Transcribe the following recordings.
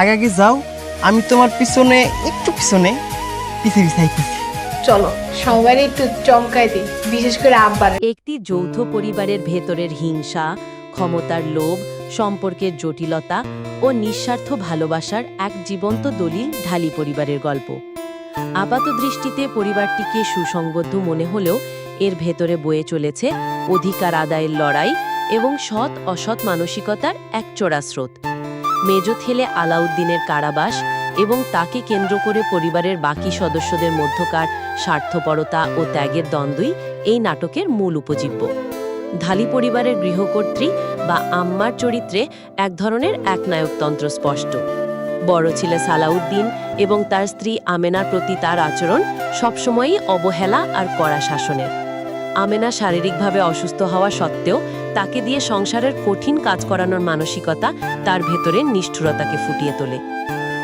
আগে আগে যাও, আমি তোমার পিছনে একটু পিছনে পিছে পিছাইতেছি। চলো সবারই একটু চমকাই দিই, বিশেষ করে আব্বার। একটি যৌথ পরিবারের ভেতরের হিংসা, ক্ষমতার লোভ, সম্পর্কের জটিলতা ও নিঃস্বার্থ ভালোবাসার এক জীবন্ত দলিল ঢালি পরিবারের গল্প। আপাতদৃষ্টিতে পরিবারটিকে সুসংবদ্ধ মনে হলেও এর ভেতরে বয়ে চলেছে অধিকার আদায়ের লড়াই এবং সৎ অসৎ মানসিকতার এক চোরা স্রোত। মেজ ছেলে আলাউদ্দিনের কারাবাস এবং তাকে কেন্দ্র করে পরিবারের বাকি সদস্যদের মধ্যকার স্বার্থপরতা ও ত্যাগের দ্বন্দ্বই এই নাটকের মূল উপজীব্য। ঢালি পরিবারের গৃহকর্ত্রী বা আম্মার চরিত্রে এক ধরনের একনায়কতন্ত্র স্পষ্ট। বড় ছেলে সালাউদ্দিন এবং তার স্ত্রী আমেনার প্রতি তার আচরণ সবসময়ই অবহেলা আর কড়া শাসনের। আমেনা শারীরিকভাবে অসুস্থ হওয়া সত্ত্বেও তাকে দিয়ে সংসারের কঠিন কাজ করানোর মানসিকতা তার ভেতরে নিষ্ঠুরতাকে ফুটিয়ে তোলে।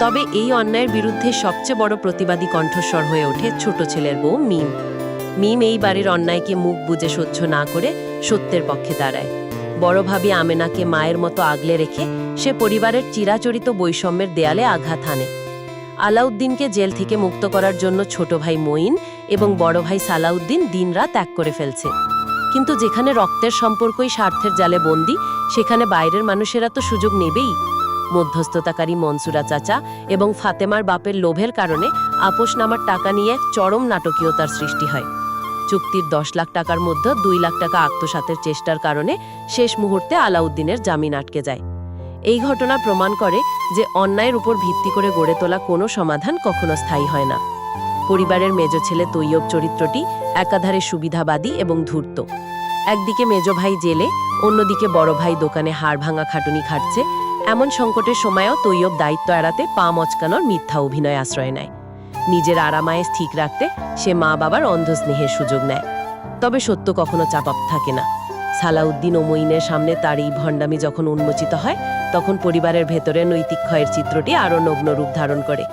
তবে এই অন্যায়ের বিরুদ্ধে সবচেয়ে বড় প্রতিবাদী কণ্ঠস্বর হয়ে ওঠে ছোট ছেলের বউ মিম। মিম এই বাড়ির অন্যায়কে মুখ বুজে সহ্য না করে সত্যের পক্ষে দাঁড়ায়। বড় ভাবি আমেনাকে মায়ের মতো আগলে রেখে সে পরিবারের চিরাচরিত বৈষম্যের দেয়ালে আঘাত হানে। আলাউদ্দিনকে জেল থেকে মুক্ত করার জন্য ছোট ভাই মঈন এবং বড় ভাই সালাউদ্দিন দিনরাত এক করে ফেলছে। কিন্তু যেখানে রক্তের সম্পর্কই স্বার্থের জালে বন্দী, সেখানে বাইরের মানুষেরা তো সুযোগ নেবেই। মধ্যস্থতাকারী মনসুরা চাচা এবং ফাতেমার বাপের লোভের কারণে আপোষনামার টাকা নিয়ে চরম নাটকীয়তার সৃষ্টি হয়। চুক্তির 10 লাখ টাকার মধ্যে 2 লাখ টাকা আত্মসাতের চেষ্টার কারণে শেষ মুহূর্তে আলাউদ্দিনের জামিন আটকে যায়। এই ঘটনা প্রমাণ করে যে অন্যায়ের উপর ভিত্তি করে গড়ে তোলা কোনো সমাধান কখনো স্থায়ী হয় না। পরিবারের মেজ ছেলে তৈয়ব চরিত্রটি একাধারে সুবিধাবাদী এবং ধূর্ত। একদিকে মেজ ভাই জেলে, অন্যদিকে বড় ভাই দোকানে হাড় ভাঙা খাটুনি খাটছে। এমন সংকটের সময়ও তৈয়ব দায়িত্ব এড়াতে পা মচকানোর মিথ্যা অভিনয় আশ্রয় নেয়। নিজের আরামায়েশ ঠিক রাখতে সে মা বাবার অন্ধস্নেহের সুযোগ নেয়। তবে সত্য কখনো চাপাপ থাকে না। সালাউদ্দিন ও মঈনের সামনে তার এই ভণ্ডামি যখন উন্মোচিত হয়, তখন পরিবারের ভেতরে নৈতিক ক্ষয়ের চিত্রটি আরও নগ্ন রূপ ধারণ করে।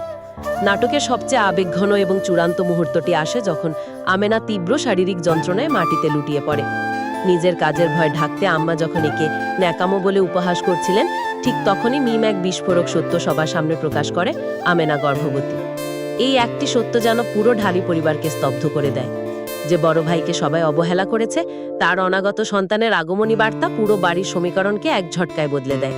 নাটকের সবচেয়ে আবেগঘন এবং চূড়ান্ত মুহূর্তটি আসে যখন আমেনা তীব্র শারীরিক যন্ত্রণায় মাটিতে লুটিয়ে পড়ে। নিজের কাজের ভয় ঢাকতে আম্মা যখন একে ন্যাকামো বলে উপহাস করছিলেন, ঠিক তখনই মিম এক বিস্ফোরক সত্য সবার সামনে প্রকাশ করে: আমেনা গর্ভবতী। এই একটি সত্য যেন পুরো ঢালি পরিবারকে স্তব্ধ করে দেয়। যে বড় ভাইকে সবাই অবহেলা করেছে, তার অনাগত সন্তানের আগমনী বার্তা পুরো বাড়ির সমীকরণকে এক ঝটকায় বদলে দেয়।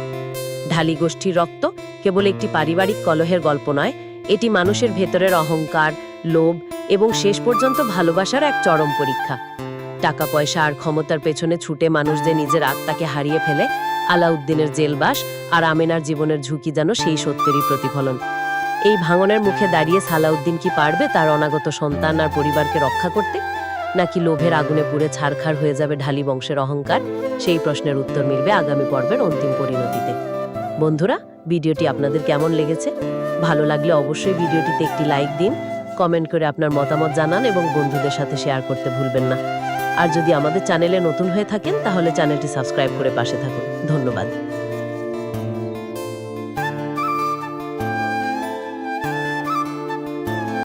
ঢালি গোষ্ঠীর রক্ত কেবল একটি পারিবারিক কলহের গল্প নয়, এটি মানুষের ভেতরের অহংকার, লোভ এবং শেষ পর্যন্ত ভালোবাসার এক চরম পরীক্ষা। টাকা পয়সা আর ক্ষমতার পেছনে ছুটে মানুষ যে নিজের আত্মাকে হারিয়ে ফেলে, আলাউদ্দিনের জেলবাস আর আমেনার জীবনের ঝুঁকি যেন সেই সত্যেরই প্রতিফলন। এই ভাঙনের মুখে দাঁড়িয়ে সালাউদ্দিন কি পারবে তার অনাগত সন্তান আর পরিবারকে রক্ষা করতে, নাকি লোভের আগুনে পুড়ে ছারখার হয়ে যাবে ঢালি বংশের অহংকার? সেই প্রশ্নের উত্তর মিলবে আগামী পর্বের অন্তিম পরিণতিতে। বন্ধুরা, ভিডিওটি আপনাদের কেমন লেগেছে? ভালো লাগলে অবশ্যই ভিডিওটিতে একটি লাইক দিন, কমেন্ট করে আপনার মতামত জানান এবং বন্ধুদের সাথে শেয়ার করতে ভুলবেন না। আর যদি আমাদের চ্যানেলে নতুন হয়ে থাকেন, তাহলে চ্যানেলটি সাবস্ক্রাইব করে পাশে থাকুন। ধন্যবাদ।